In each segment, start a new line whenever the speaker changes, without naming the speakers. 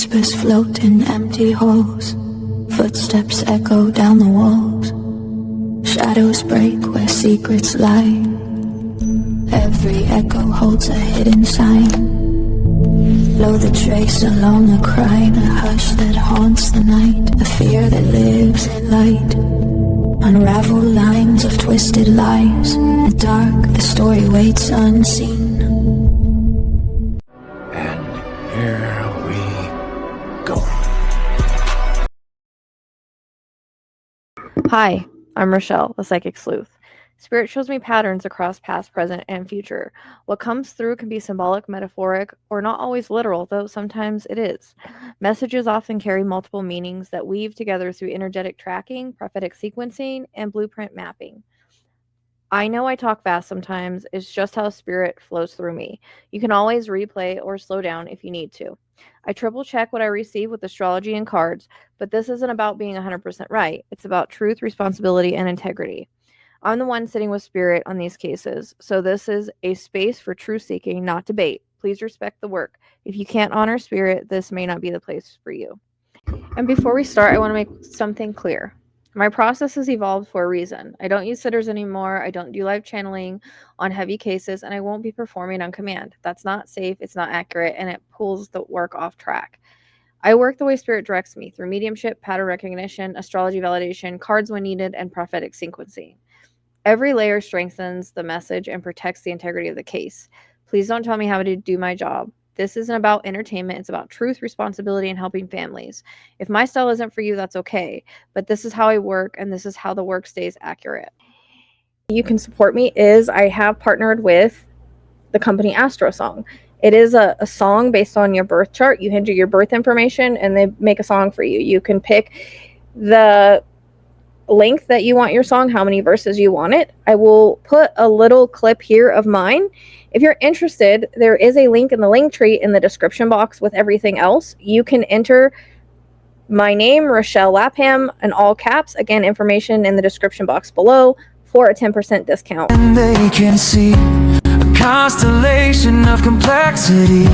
Whispers float in empty halls. Footsteps echo down the walls. Shadows break where secrets lie. Every echo holds a hidden sign. Blow the trace along the crime, a hush that haunts the night, a fear that lives in light. Unravel lines of twisted lies. In the dark, the story waits unseen.
And here we go.
Hi, I'm Rochelle, the Psychic Sleuth. Spirit shows me patterns across past, present, and future. What comes through can be symbolic, metaphoric, or not always literal, though sometimes it is. Messages often carry multiple meanings that weave together through energetic tracking, prophetic sequencing, and blueprint mapping. I know I talk fast sometimes, it's just how spirit flows through me. You can always replay or slow down if you need to. I triple check what I receive with astrology and cards, but this isn't about being 100% right. It's about truth, responsibility, and integrity. I'm the one sitting with spirit on these cases, so this is a space for truth seeking, not debate. Please respect the work. If you can't honor spirit, this may not be the place for you. And before we start, I want to make something clear. My process has evolved for a reason. I don't use sitters anymore. I don't do live channeling on heavy cases, and I won't be performing on command. That's not safe, it's not accurate, and it pulls the work off track. I work the way spirit directs me, through mediumship, pattern recognition, astrology validation, cards when needed, and prophetic sequencing. Every layer strengthens the message and protects the integrity of the case. Please don't tell me how to do my job. This isn't about entertainment. It's about truth, responsibility, and helping families. If my style isn't for you, that's okay. But this is how I work, and this is how the work stays accurate. You can support me is I have partnered with the company Astro Song. It is a song based on your birth chart. You enter your birth information, and they make a song for you. You can pick the length that you want your song, how many verses you want it. I will put a little clip here of mine. If you're interested, there is a link in the Linktree in the description box with everything else. You can enter my name, Rochelle Lapham, in all caps. Again, information in the description box below for a 10% discount.
And they can see a constellation of complexity.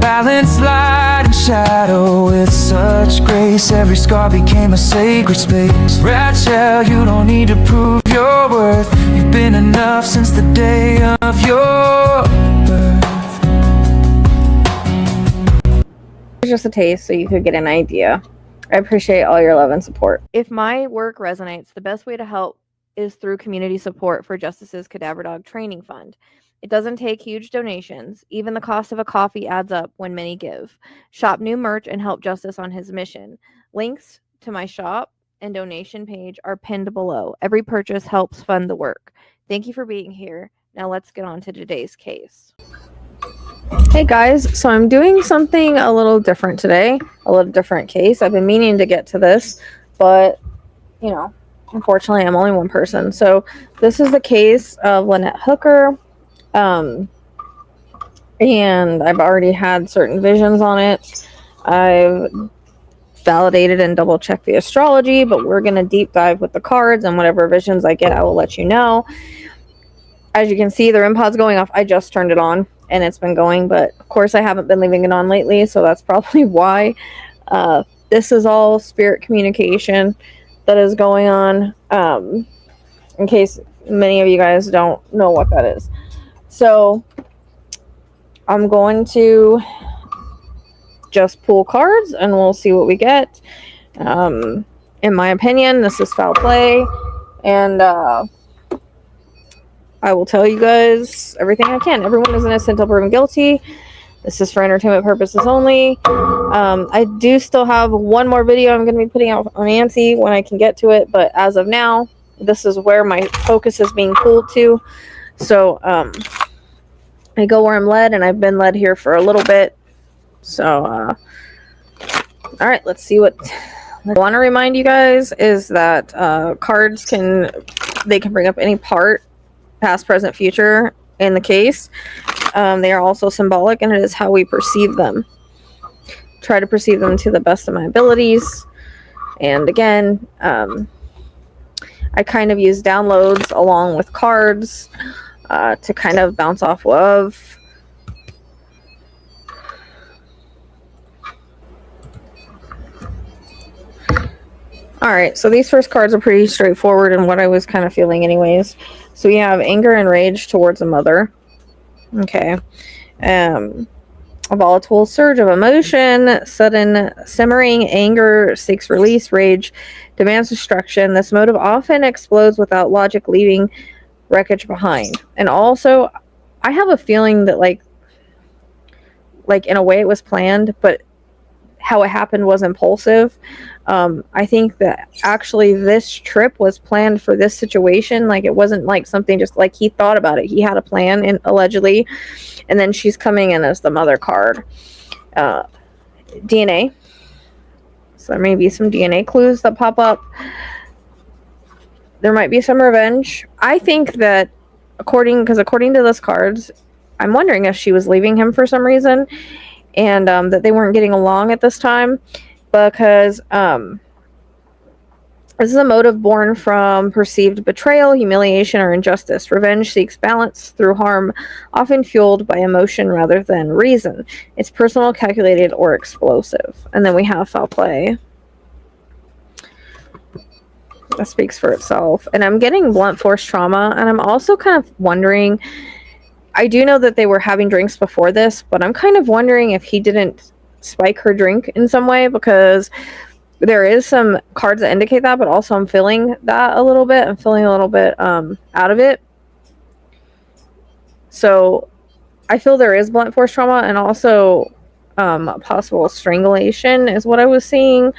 Balance light and shadow with such grace. Every scar became a sacred space. Rachel, you don't need to prove your worth. You've been enough since the day of your birth.
It's just a taste so you could get an idea. I appreciate all your love and support. If my work resonates, the best way to help is through community support for Justice's Cadaver Dog Training Fund. It doesn't take huge donations. Even the cost of a coffee adds up when many give. Shop new merch and help Justice on his mission. Links to my shop and donation page are pinned below. Every purchase helps fund the work. Thank you for being here. Now let's get on to today's case. Hey guys, so I'm doing something a little different today. A little different case. I've been meaning to get to this, but you know, unfortunately I'm only one person. So this is the case of Lynette Hooker. And I've already had certain visions on it. I've validated and double checked the astrology, but we're going to deep dive with the cards, and whatever visions I get, I will let you know. As you can see, the REM pod's going off. I just turned it on and it's been going, but of course I haven't been leaving it on lately, so that's probably why. This is all spirit communication that is going on, in case many of you guys don't know what that is. So I'm going to just pull cards and we'll see what we get. In my opinion, this is foul play, and I will tell you guys everything I can. Everyone is innocent until proven guilty. This is for entertainment purposes only. I do still have one more video I'm going to be putting out on Nancy when I can get to it, but as of now, this is where my focus is being pulled to. So I go where I'm led, and I've been led here for a little bit. So, all right, let's see what I want to remind you guys is that cards can bring up any part, past, present, future in the case. They are also symbolic, and it is how we perceive them. Try to perceive them to the best of my abilities. And again, I kind of use downloads along with cards to kind of bounce off of. All right, so these first cards are pretty straightforward in what I was kind of feeling anyways. So we have anger and rage towards a mother. Okay. A volatile surge of emotion, sudden simmering anger seeks release, rage demands destruction. This motive often explodes without logic, leaving wreckage behind. And also, I have a feeling that like in a way it was planned, but how it happened was impulsive. I think that actually this trip was planned for this situation. Like it wasn't like something just like he thought about it. He had a plan, and allegedly, and then she's coming in as the mother card. DNA. So there may be some DNA clues that pop up. There might be some revenge. I think that according to this cards, I'm wondering if she was leaving him for some reason, and that they weren't getting along at this time, because this is a motive born from perceived betrayal, humiliation, or injustice. Revenge seeks balance through harm, often fueled by emotion rather than reason. It's personal, calculated, or explosive. And then we have foul play. That speaks for itself. And I'm getting blunt force trauma, and I'm also kind of wondering, I do know that they were having drinks before this, but I'm kind of wondering if he didn't spike her drink in some way, because there is some cards that indicate that, but also I'm feeling that a little bit. I'm feeling a little bit out of it. So I feel there is blunt force trauma, and also possible strangulation is what I was seeing.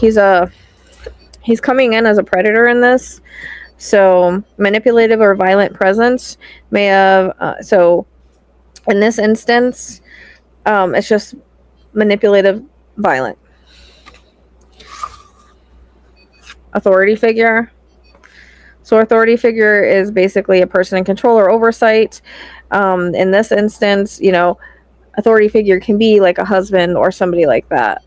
He's coming in as a predator in this. So manipulative or violent presence may have, so in this instance, it's just manipulative, violent. Authority figure. So authority figure is basically a person in control or oversight. In this instance, you know, authority figure can be like a husband or somebody like that.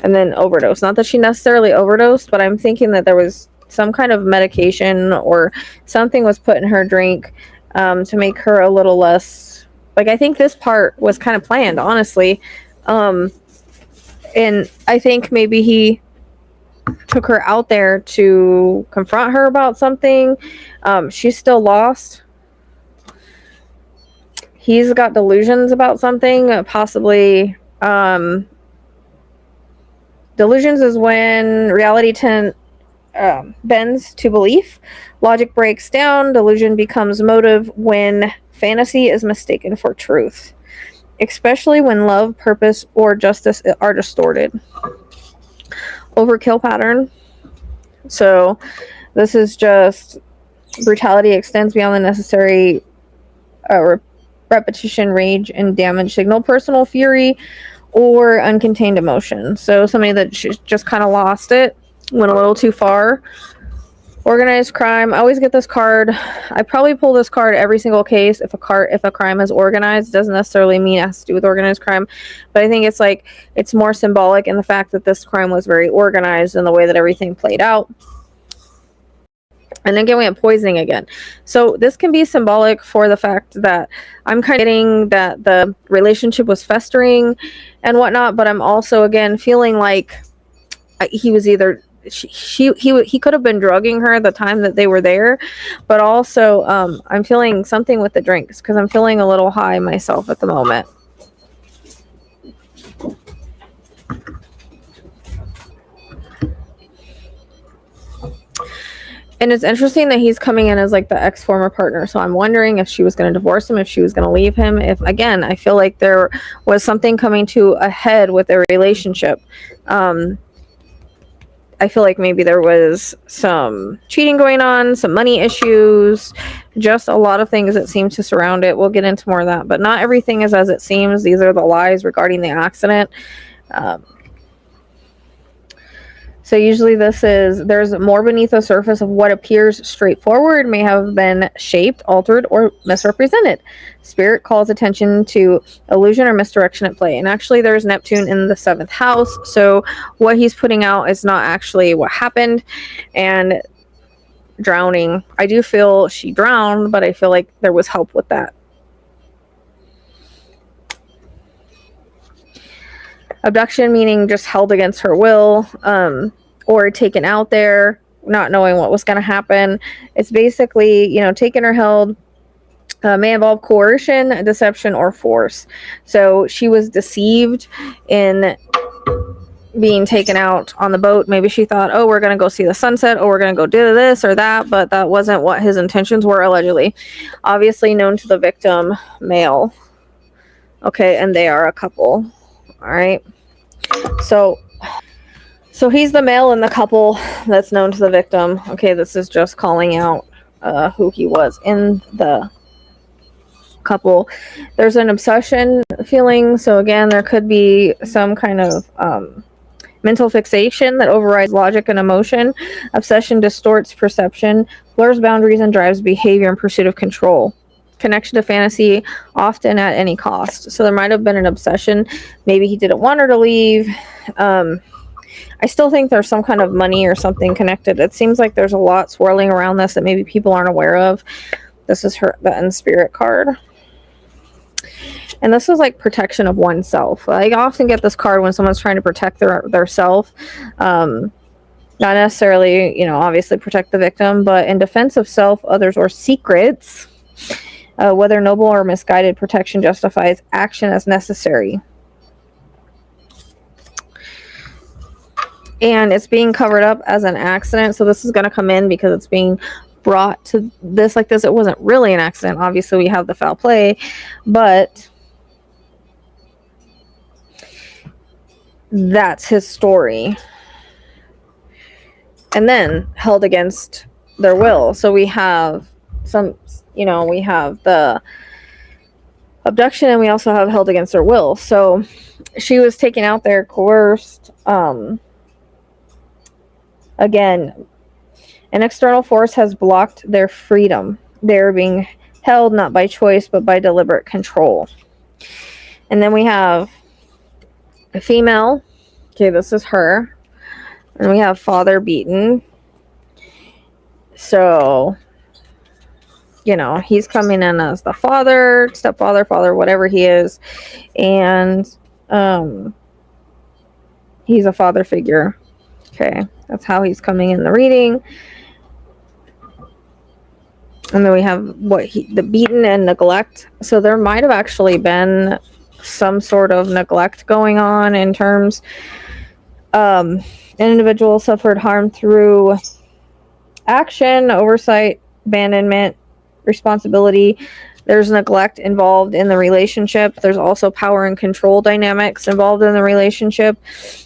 And then overdose. Not that she necessarily overdosed, but I'm thinking that there was some kind of medication or something was put in her drink to make her a little less... Like, I think this part was kind of planned, honestly. And I think maybe he took her out there to confront her about something. She's still lost. He's got delusions about something, possibly. Delusions is when reality bends to belief. Logic breaks down. Delusion becomes motive when fantasy is mistaken for truth, especially when love, purpose, or justice are distorted. Overkill pattern. So this is just brutality extends beyond the necessary repetition, rage, and damage signal personal fury or uncontained emotion. So somebody that just kind of lost it, went a little too far. Organized crime. I always get this card. I probably pull this card every single case. If a crime is organized, it doesn't necessarily mean it has to do with organized crime, but I think it's more symbolic in the fact that this crime was very organized in the way that everything played out. And again, we have poisoning again. So this can be symbolic for the fact that I'm kind of getting that the relationship was festering and whatnot, but I'm also again feeling like he was either he could have been drugging her the time that they were there, but also I'm feeling something with the drinks because I'm feeling a little high myself at the moment. And it's interesting that he's coming in as like the ex-former partner. So I'm wondering if she was going to divorce him, if she was going to leave him. If, again, I feel like there was something coming to a head with their relationship. I feel like maybe there was some cheating going on, some money issues, just a lot of things that seem to surround it. We'll get into more of that, but not everything is as it seems. These are the lies regarding the accident. So usually there's more beneath the surface of what appears straightforward may have been shaped, altered, or misrepresented. Spirit calls attention to illusion or misdirection at play. And actually there's Neptune in the 7th house. So what he's putting out is not actually what happened. And drowning. I do feel she drowned, but I feel like there was help with that. Abduction meaning just held against her will, or taken out there, not knowing what was going to happen. It's basically, you know, taken or held. May involve coercion, deception, or force. So she was deceived in being taken out on the boat. Maybe she thought, oh, we're going to go see the sunset, or we're going to go do this or that, but that wasn't what his intentions were, allegedly. Obviously known to the victim, male. Okay, and they are a couple. All right. So he's the male in the couple that's known to the victim. Okay, this is just calling out who he was in the couple. There's an obsession feeling. So again, there could be some kind of mental fixation that overrides logic and emotion. Obsession distorts perception, blurs boundaries, and drives behavior in pursuit of control. Connection to fantasy, often at any cost. So there might have been an obsession. Maybe he didn't want her to leave. I still think there's some kind of money or something connected. It seems like there's a lot swirling around this that maybe people aren't aware of. This is the End Spirit card. And this is like protection of oneself. I often get this card when someone's trying to protect their self. Not necessarily, you know, obviously protect the victim, but in defense of self, others, or secrets, whether noble or misguided, protection justifies action as necessary. And it's being covered up as an accident. So this is going to come in because it's being brought to this like this. It wasn't really an accident. Obviously, we have the foul play, but that's his story. And then held against their will. So we have some, you know, we have the abduction, and we also have held against their will. So she was taken out there, coerced. Again, an external force has blocked their freedom. They're being held not by choice, but by deliberate control. And then we have a female. Okay, this is her. And we have father beaten. So, you know, he's coming in as the father, stepfather, father, whatever he is. And he's a father figure. Okay, that's how he's coming in the reading. And then we have the beaten and neglect. So there might have actually been some sort of neglect going on in terms an individual suffered harm through action, oversight, abandonment, responsibility. There's neglect involved in the relationship. There's also power and control dynamics involved in the relationship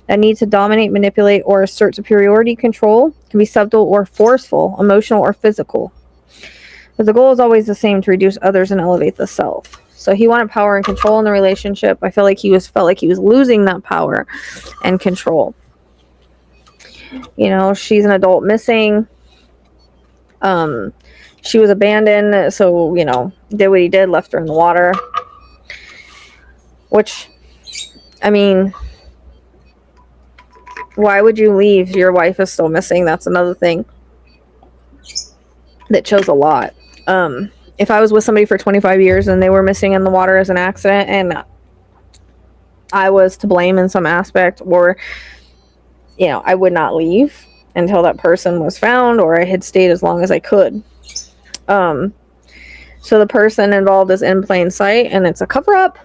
that need to dominate, manipulate, or assert superiority. Control can be subtle or forceful, emotional or physical. But the goal is always the same: to reduce others and elevate the self. So he wanted power and control in the relationship. I felt like he was losing that power and control. You know, she's an adult missing. She was abandoned, so, you know, did what he did, left her in the water. Which, I mean, why would you leave? Your wife is still missing. That's another thing that shows a lot. If I was with somebody for 25 years and they were missing in the water as an accident and I was to blame in some aspect, or, you know, I would not leave until that person was found, or I had stayed as long as I could. So the person involved is in plain sight, and it's a cover-up.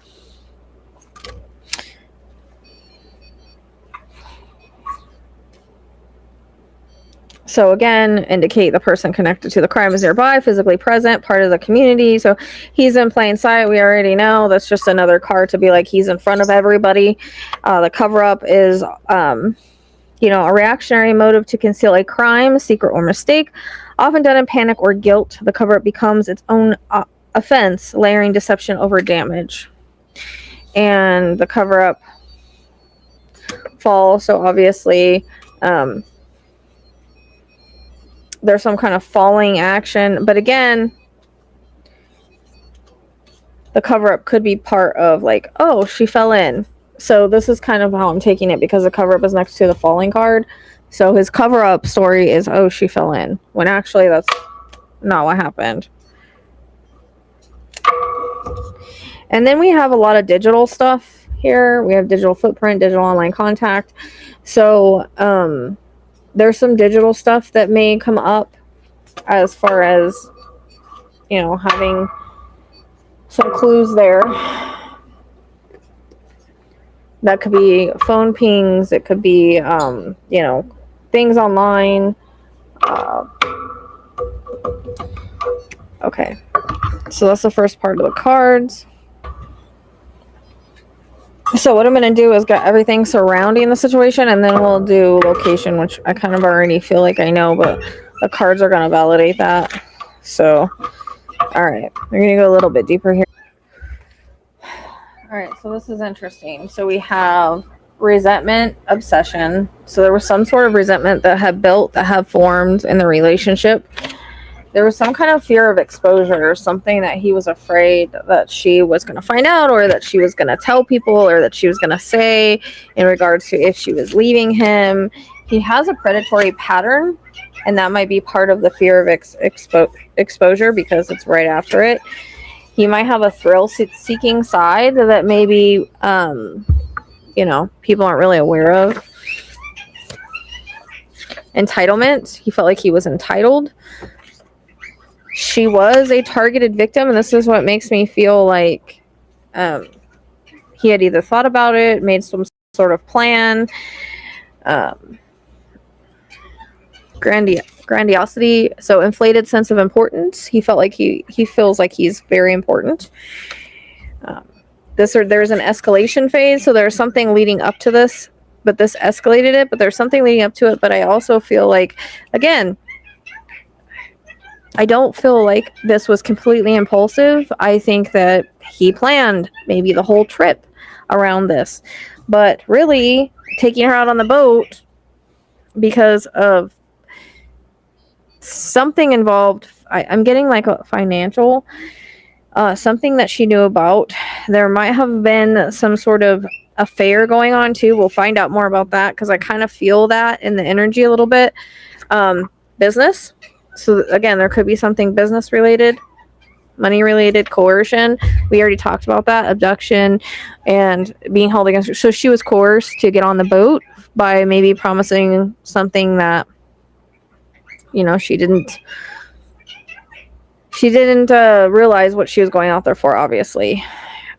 So again, indicate the person connected to the crime is nearby, physically present, part of the community. So he's in plain sight. We already know that's just another card to be like he's in front of everybody. The cover-up is, you know, a reactionary motive to conceal a crime, secret, or mistake, often done in panic or guilt. The cover-up becomes its own offense, layering deception over damage. And the cover-up falls. So obviously, there's some kind of falling action. But again, the cover-up could be part of like, oh, she fell in. So this is kind of how I'm taking it, because the cover-up is next to the falling card. So his cover-up story is, oh, she fell in, when actually that's not what happened. And then we have a lot of digital stuff here. We have digital footprint, digital online contact. So there's some digital stuff that may come up as far as, you know, having some clues there. That could be phone pings. It could be, you know, things online. Okay, so that's the first part of the cards. So what I'm going to do is get everything surrounding the situation, and then we'll do location, which I kind of already feel like I know, but the cards are going to validate that. So, all right, we're going to go a little bit deeper here. All right, so this is interesting. So we have resentment, obsession. So there was some sort of resentment that had formed in the relationship. There was some kind of fear of exposure, or something that he was afraid that she was going to find out, or that she was going to tell people, or that she was going to say in regards to if she was leaving him. He has a predatory pattern, and that might be part of the fear of exposure, because it's right after it. He might have a thrill-seeking side that maybe, you know, people aren't really aware of. Entitlement. He felt like he was entitled. She was a targeted victim, and this is what makes me feel like he had either thought about it, made some sort of plan. Grandiosity, so inflated sense of importance. He felt like he feels like he's very important. There's an escalation phase, so there's something leading up to this, but this escalated it, but there's something leading up to it. But I also feel like, again, I don't feel like this was completely impulsive. I think that he planned maybe the whole trip around this, but really taking her out on the boat because of something involved. I'm getting like a financial, something that she knew about. There might have been some sort of affair going on too. We'll find out more about that, because I kind of feel that in the energy a little bit. Business. So again, there could be something business related, money related, coercion. We already talked about that, abduction and being held against her. So she was coerced to get on the boat by maybe promising something that, you know, she didn't realize what she was going out there for, obviously.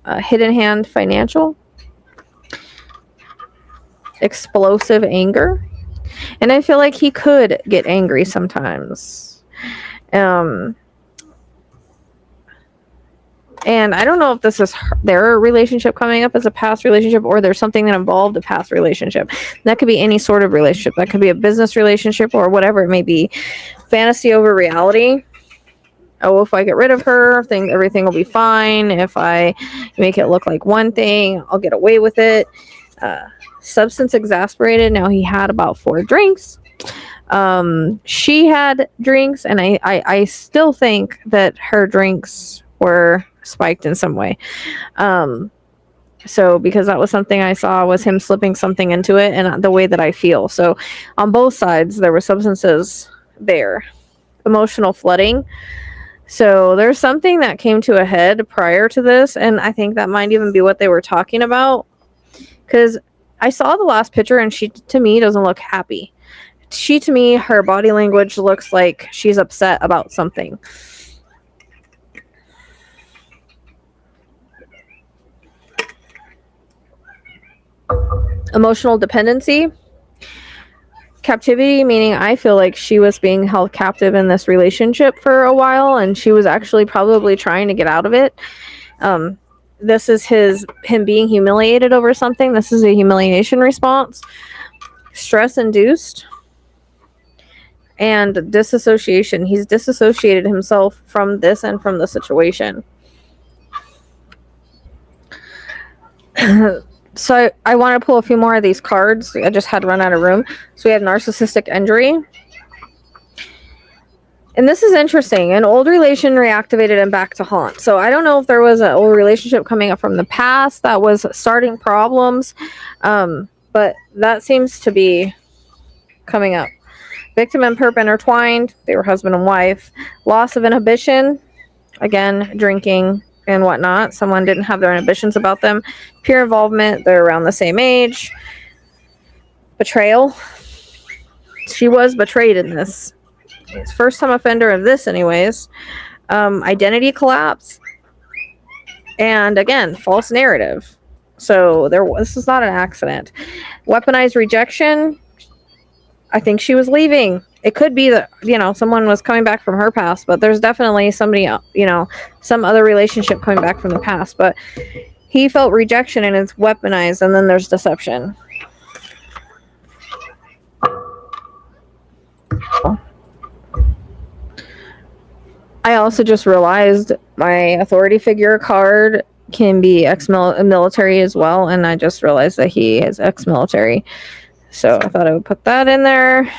Hidden hand, financial. Explosive anger. And I feel like he could get angry sometimes. And I don't know if this is their relationship coming up as a past relationship, or there's something that involved a past relationship. That could be any sort of relationship. That could be a business relationship, or whatever it may be. Fantasy over reality. Oh, if I get rid of her, everything will be fine. If I make it look like one thing, I'll get away with it. Substance exasperated. Now he had about 4 drinks. She had drinks, and I still think that her drinks were spiked in some way. So because that was something I saw, was him slipping something into it, and the way that I feel. So on both sides, there were substances there. Emotional flooding. So there's something that came to a head prior to this, and I think that might even be what they were talking about, because I saw the last picture, and she, to me, doesn't look happy. To me, her body language looks like she's upset about something. Emotional dependency. Captivity, meaning I feel like she was being held captive in this relationship for a while, and she was actually probably trying to get out of it. This is him being humiliated over something. This is a humiliation response. Stress induced. And disassociation. He's disassociated himself from this and from the situation. So I want to pull a few more of these cards. I just had to run out of room. So we have narcissistic injury. And this is interesting. An old relation reactivated and back to haunt. So I don't know if there was an old relationship coming up from the past that was starting problems. But that seems to be coming up. Victim and perp intertwined. They were husband and wife. Loss of inhibition. Again, drinking. and whatnot. Someone didn't have their inhibitions about them. Peer involvement, they're around the same age. Betrayal. She was betrayed in this. It's first time offender of this anyways. Identity collapse. And again, false narrative. So this was not an accident. Weaponized rejection. I think she was leaving. It could be that, someone was coming back from her past, but there's definitely somebody, some other relationship coming back from the past. But he felt rejection and it's weaponized, and then there's deception. I also just realized my authority figure card can be ex-military as well, and I just realized that he is ex-military. So I thought I would put that in there.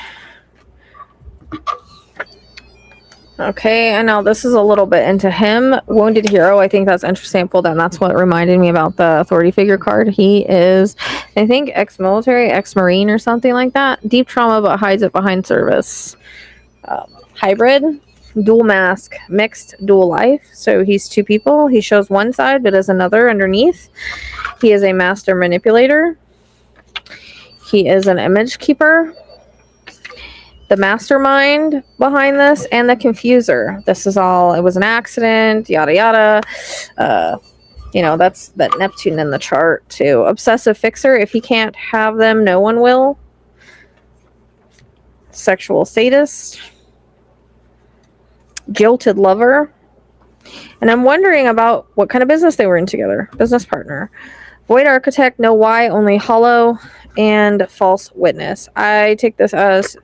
Okay, and now this is a little bit into him. Wounded hero, I think that's interesting. I pulled that, and that's what reminded me about the authority figure card. He is, I think, ex-military, ex-marine or something like that. Deep trauma, but hides it behind service. Hybrid, dual mask, mixed dual life. So he's two people. He shows one side, but has another underneath. He is a master manipulator. He is an image keeper. The mastermind behind this, and the confuser. This is all, it was an accident, yada yada. That's that Neptune in the chart too. Obsessive fixer, if he can't have them, no one will. Sexual sadist. Jilted lover. And I'm wondering about what kind of business they were in together. Business partner. Void architect, no why, only hollow. And false witness. I take this as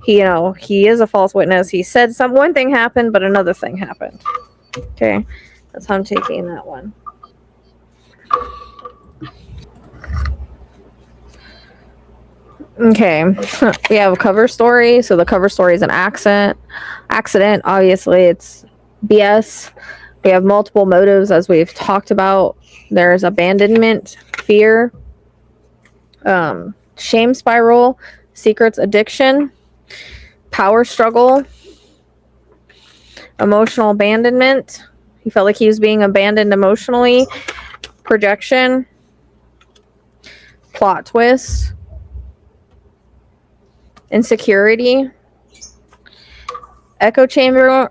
he is a false witness. He said one thing happened, but another thing happened. Okay, that's how I'm taking that one. Okay, we have a cover story. So the cover story is an accident. Obviously, it's BS. We have multiple motives, as we've talked about. There's abandonment, fear, shame spiral, secrets, addiction, power struggle, emotional abandonment. He felt like he was being abandoned emotionally. Projection, plot twist, insecurity, echo chamber.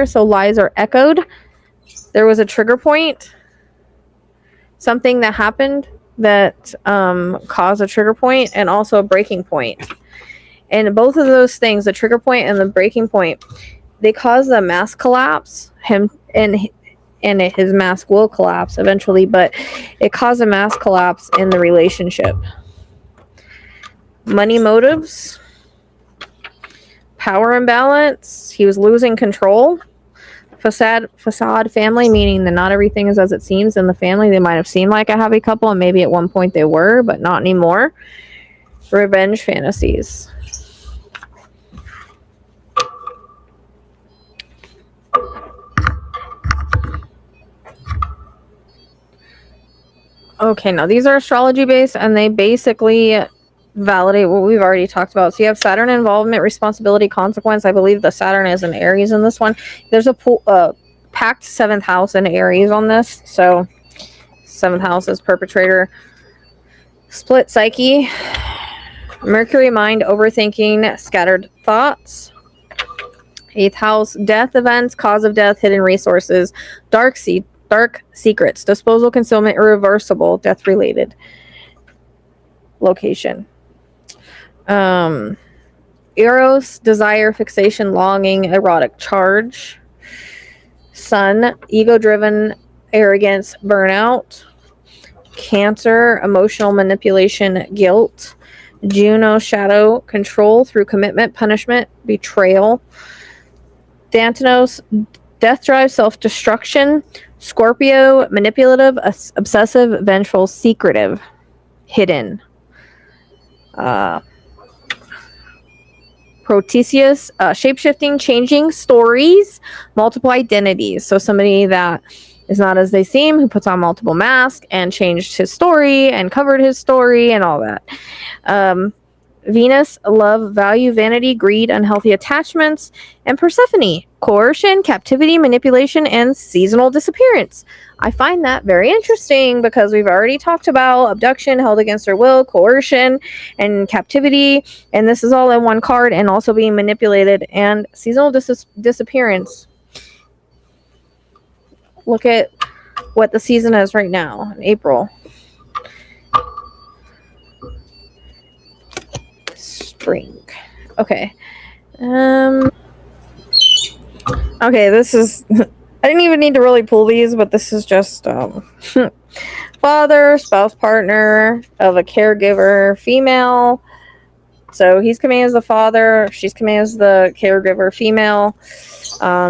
So lies are echoed. There was a trigger point, something that happened that caused a trigger point, and also a breaking point. And both of those things, the trigger point and the breaking point, they cause the mask collapse. Him and his mask will collapse eventually, but it caused a mask collapse in the relationship. Money motives, power imbalance. He was losing control. Facade family, meaning that not everything is as it seems in the family. They might have seemed like a happy couple, and maybe at one point they were, but not anymore. Revenge fantasies. Okay, now these are astrology based, and they basically validate what we've already talked about. So you have Saturn involvement, responsibility, consequence. I believe the Saturn is in Aries in this one. There's a packed 7th house in Aries on this. So 7th house is perpetrator. Split psyche. Mercury mind, overthinking, scattered thoughts. 8th house, death events, cause of death, hidden resources, dark secrets, disposal, concealment, irreversible, death related. Location. Eros, desire, fixation, longing, erotic charge. Sun, ego-driven, arrogance, burnout. Cancer, emotional manipulation, guilt. Juno, shadow, control through commitment, punishment, betrayal. Thanatos, death drive, self-destruction. Scorpio, manipulative, obsessive, vengeful, secretive, hidden. Proteus, shape-shifting, changing stories, multiple identities. So somebody that is not as they seem, who puts on multiple masks and changed his story and covered his story and all that. Venus, love, value, vanity, greed, unhealthy attachments. And Persephone, coercion, captivity, manipulation, and seasonal disappearance. I find that very interesting because we've already talked about abduction, held against her will, coercion, and captivity. And this is all in one card, and also being manipulated, and seasonal disappearance. Look at what the season is right now in April. Spring. Okay. Okay, this is I didn't even need to really pull these, but this is just father, spouse, partner of a caregiver, female. So he's coming as the father, she's coming as the caregiver, female.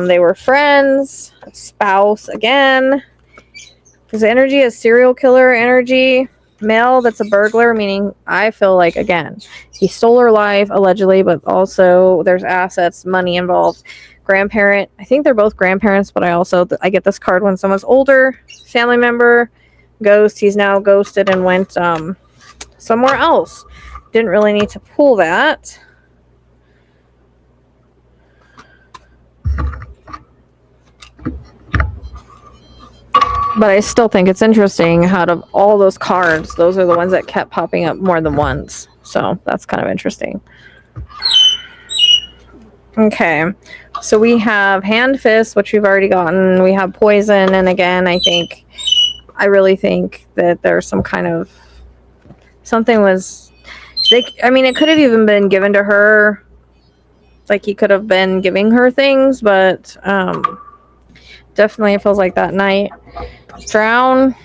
They were friends, spouse again. His energy is serial killer energy. Male, that's a burglar, meaning I feel like, again, he stole her life, allegedly, but also there's assets, money involved. Grandparent, I think they're both grandparents, but I get this card when someone's older. Family member, ghost, he's now ghosted and went somewhere else. Didn't really need to pull that. But I still think it's interesting, out of all those cards, those are the ones that kept popping up more than once. So that's kind of interesting. Okay, so we have hand fist, which we've already gotten. We have poison, and again, I really think that there's some kind of something was. It could have even been given to her. Like he could have been giving her things, but definitely it feels like that night. Drown.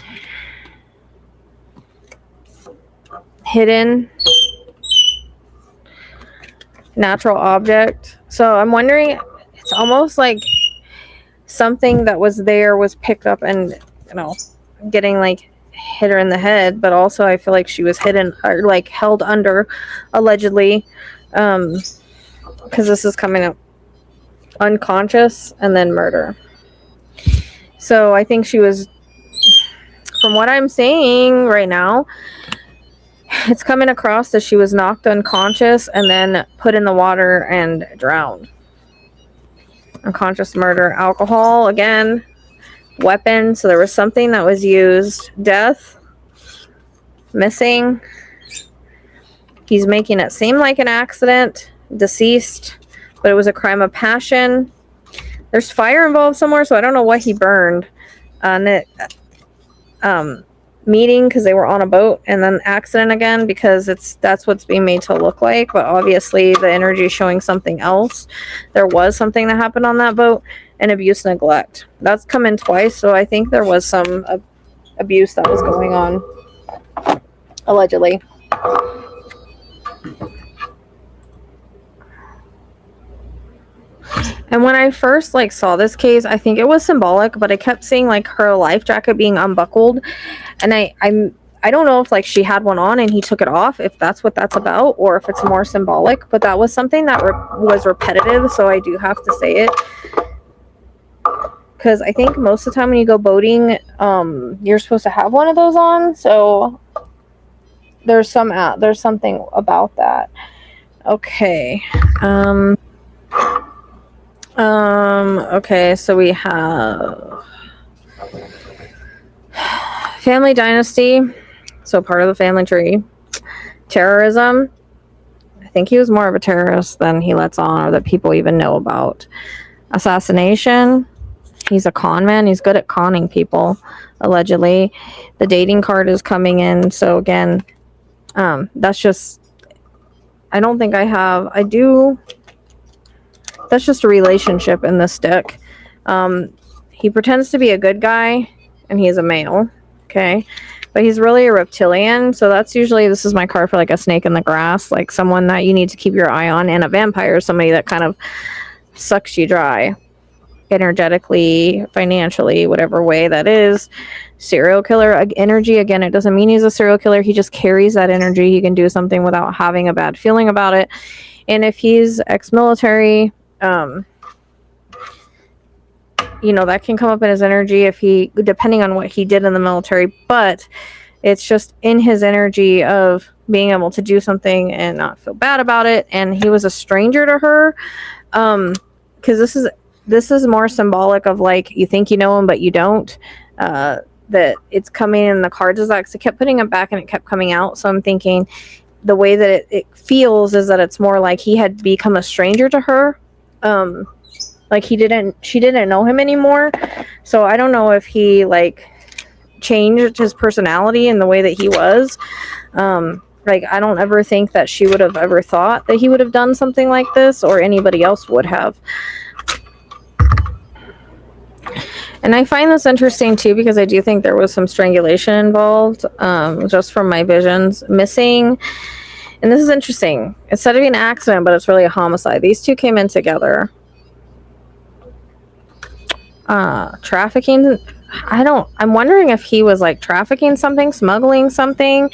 Hidden. Natural object. So I'm wondering, it's almost like something that was there was picked up and, getting like hit her in the head, but also I feel like she was hidden or like held under, allegedly, because this is coming up unconscious and then murder. So I think she was, from what I'm saying right now, it's coming across that she was knocked unconscious and then put in the water and drowned. Unconscious murder. Alcohol, again. Weapon, so there was something that was used. Death. Missing. He's making it seem like an accident. Deceased, but it was a crime of passion. There's fire involved somewhere, so I don't know what he burned. Meeting because they were on a boat, and then accident again because that's what's being made to look like, but obviously the energy is showing something else. There was something that happened on that boat, and abuse, neglect. That's come in twice, so I think there was some abuse that was going on, allegedly. And when I first saw this case, I think it was symbolic, but I kept seeing her life jacket being unbuckled, and I don't know if she had one on and he took it off, if that's what that's about, or if it's more symbolic. But that was something that was repetitive, so I do have to say it, because I think most of the time when you go boating, you're supposed to have one of those on. So there's something about that. Okay. Okay, so we have family dynasty, so part of the family tree. Terrorism. I think he was more of a terrorist than he lets on, or that people even know about. Assassination. He's a con man. He's good at conning people, allegedly. The dating card is coming in, so again, that's just, I don't think I do. That's just a relationship in this deck. He pretends to be a good guy, and he's a male, okay? But he's really a reptilian, so that's usually, this is my card for a snake in the grass, someone that you need to keep your eye on, and a vampire, somebody that kind of sucks you dry, energetically, financially, whatever way that is. Serial killer energy, again, it doesn't mean he's a serial killer, he just carries that energy. He can do something without having a bad feeling about it. And if he's ex-military, that can come up in his energy if he, depending on what he did in the military. But It's just in his energy of being able to do something and not feel bad about it. And he was a stranger to her. Because this is more symbolic of like, you think you know him, but you don't. That it's coming in the cards is like, so I kept putting it back and it kept coming out. So I'm thinking the way that it feels is that it's more like he had become a stranger to her. Like she didn't know him anymore. So I don't know if he like changed his personality in the way that he was. Like I don't ever think that she would have ever thought that he would have done something like this, or anybody else would have. And I find this interesting too, because I do think there was some strangulation involved, just from my visions. Missing, and this is interesting. It's said to be an accident, but it's really a homicide. These two came in together. Trafficking. I'm wondering if he was like trafficking something, smuggling something,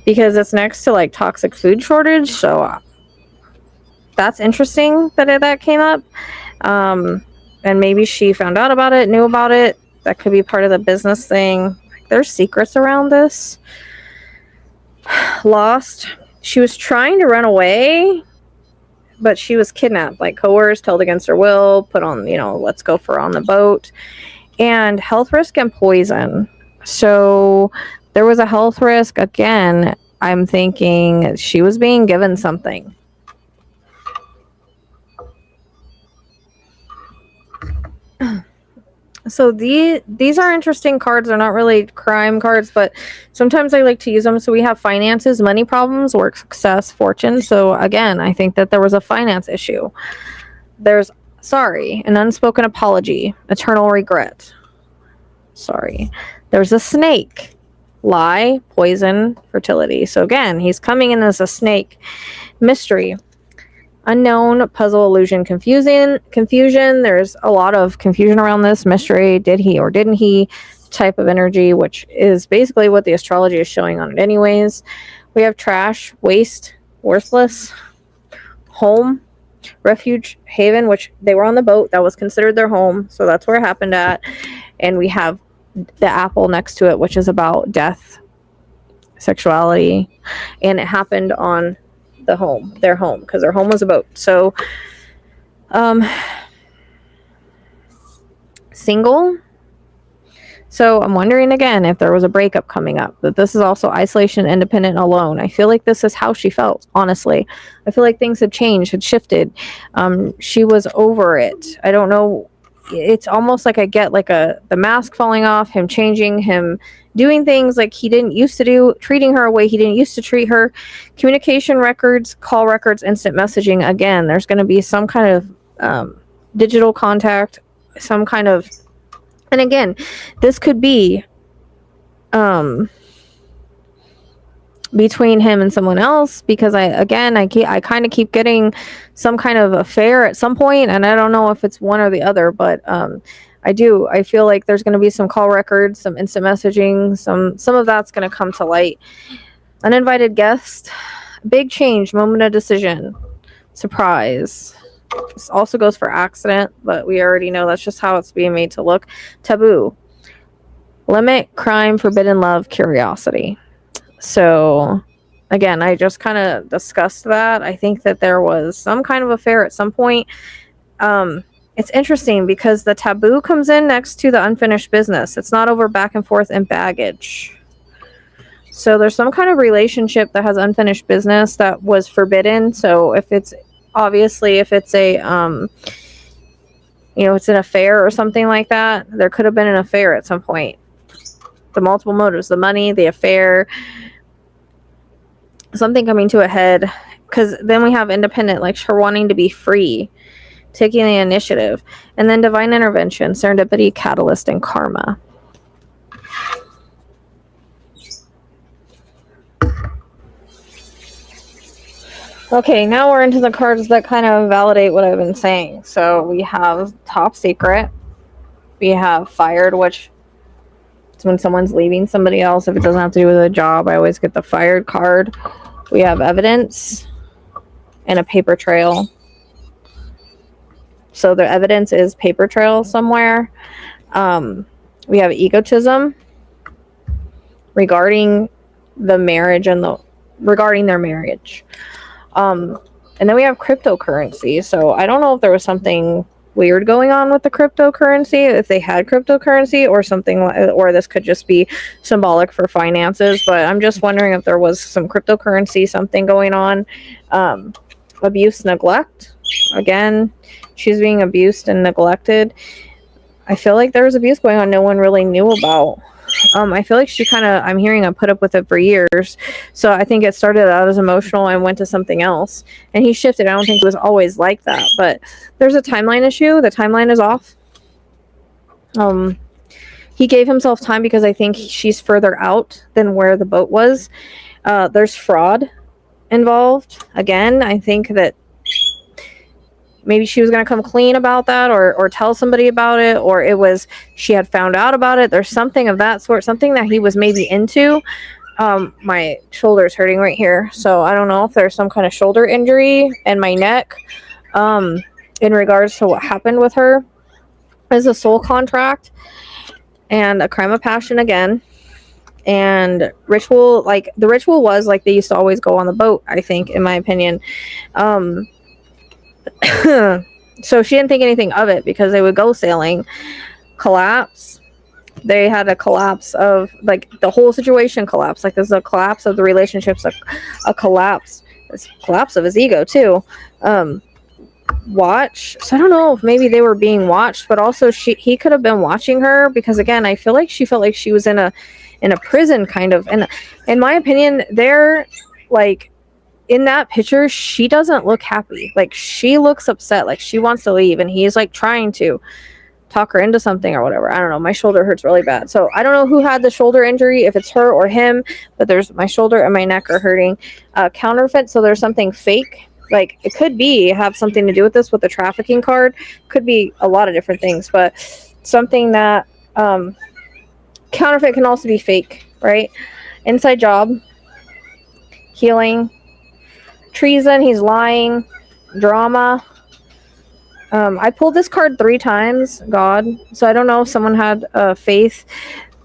because it's next to like toxic food shortage. So that's interesting that came up. And maybe she found out about it, knew about it. That could be part of the business thing. There's secrets around this. Lost. She was trying to run away, but she was kidnapped, like coerced, held against her will, put on, let's go for on the boat. And health risk and poison. So there was a health risk. Again, I'm thinking she was being given something. So these are interesting cards. They're not really crime cards, but sometimes I like to use them. So we have finances, money problems, work success, fortune. So again, I think that there was a finance issue. There's an unspoken apology, eternal regret. Sorry. There's a snake, lie, poison, fertility. So again, he's coming in as a snake. Mystery. Unknown, puzzle, illusion, confusion. There's a lot of confusion around this. Mystery, did he or didn't he type of energy, which is basically what the astrology is showing on it anyways. We have trash, waste, worthless, home, refuge, haven, which they were on the boat. That was considered their home. So that's where it happened at. And we have the apple next to it, which is about death, sexuality. And it happened on their home, because their home was a boat. So single. So I'm wondering again if there was a breakup coming up, that this is also isolation, independent, alone. I feel like this is how she felt, honestly. I feel like things had changed, had shifted. She was over it. I don't know. It's almost like I get like the mask falling off, him changing, him doing things like he didn't used to do, treating her a way he didn't used to treat her. Communication records, call records, instant messaging. Again, there's going to be some kind of digital contact, some kind of, and again, this could be between him and someone else, because I kind of keep getting some kind of affair at some point, and I don't know if it's one or the other, but I feel like there's going to be some call records, some instant messaging, some of that's going to come to light. Uninvited guest, big change, moment of decision, surprise. This also goes for accident, but we already know that's just how it's being made to look. Taboo, limit, crime, forbidden love, curiosity. So again, I just kind of discussed that. I think that there was some kind of affair at some point. It's interesting because the taboo comes in next to the unfinished business. It's not over back and forth and baggage. So there's some kind of relationship that has unfinished business that was forbidden. So if it's a, it's an affair or something like that, there could have been an affair at some point. The multiple motives, the money, the affair, something coming to a head. Because then we have independent, like her wanting to be free, taking the initiative, and then divine intervention, serendipity, catalyst, and karma. Okay, now we're into the cards that kind of validate what I've been saying. So we have top secret, we have fired, which is when someone's leaving somebody else. If it doesn't have to do with a job, I always get the fired card. We have evidence and a paper trail. So the evidence is paper trail somewhere. We have egotism regarding the marriage and regarding their marriage. And then we have cryptocurrency. So I don't know if there was something weird going on with the cryptocurrency, if they had cryptocurrency or something, or this could just be symbolic for finances. But I'm just wondering if there was some cryptocurrency, something going on. Abuse, neglect. Again, she's being abused and neglected. I feel like there was abuse going on no one really knew about. I feel like she kind of, I'm hearing I put up with it for years. So I think it started out as emotional and went to something else. And he shifted. I don't think it was always like that. But there's a timeline issue. The timeline is off. He gave himself time because I think she's further out than where the boat was. There's fraud involved. Again, I think that maybe she was going to come clean about that or tell somebody about it, or it was she had found out about it. There's something of that sort, something that he was maybe into. My shoulder's hurting right here, so I don't know if there's some kind of shoulder injury and my neck in regards to what happened with her. Is a soul contract and a crime of passion again. And ritual, like the ritual was like they used to always go on the boat, I think, in my opinion. So she didn't think anything of it because they would go sailing. Collapse. They had a collapse of, like, the whole situation collapsed. Like, there's a collapse of the relationships, a collapse. It's a collapse of his ego too. Watch. So I don't know if maybe they were being watched, but also he could have been watching her because, again, I feel like she felt like she was in a prison kind of. And in my opinion, they're like, in that picture, she doesn't look happy. Like, she looks upset, like she wants to leave, and he's like trying to talk her into something or whatever. I don't know. My shoulder hurts really bad. So I don't know who had the shoulder injury, if it's her or him, but there's my shoulder and my neck are hurting. Counterfeit. So there's something fake. Like, it could be have something to do with this, with the trafficking card. Could be a lot of different things, but something that counterfeit can also be fake, right? Inside job, healing, treason, he's lying, drama. I pulled this card 3 times, God. So I don't know if someone had faith.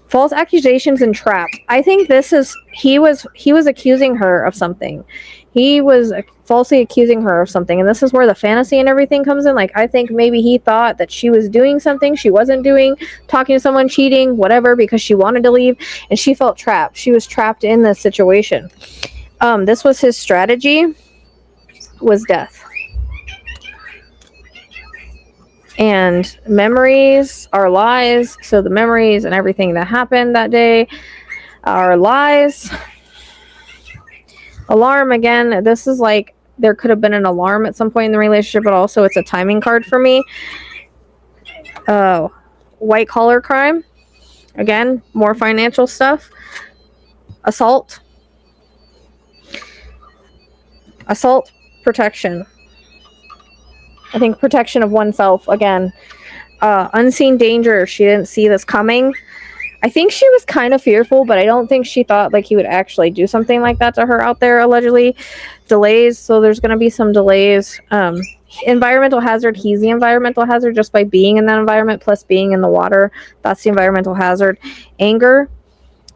False accusations and traps. I think this is, he was accusing her of something. He was falsely accusing her of something. And this is where the fantasy and everything comes in. Like, I think maybe he thought that she was doing something she wasn't doing, talking to someone, cheating, whatever, because she wanted to leave. And she felt trapped. She was trapped in this situation. This was his strategy, was death. And memories are lies. So the memories and everything that happened that day are lies. Alarm again. This is like, there could have been an alarm at some point in the relationship, but also it's a timing card for me. White collar crime. Again, more financial stuff. Assault. Assault, protection. I think protection of oneself, again. Unseen danger. She didn't see this coming. I think she was kind of fearful, but I don't think she thought like he would actually do something like that to her out there, allegedly. Delays. So there's going to be some delays. Environmental hazard. He's the environmental hazard just by being in that environment, plus being in the water. That's the environmental hazard. Anger.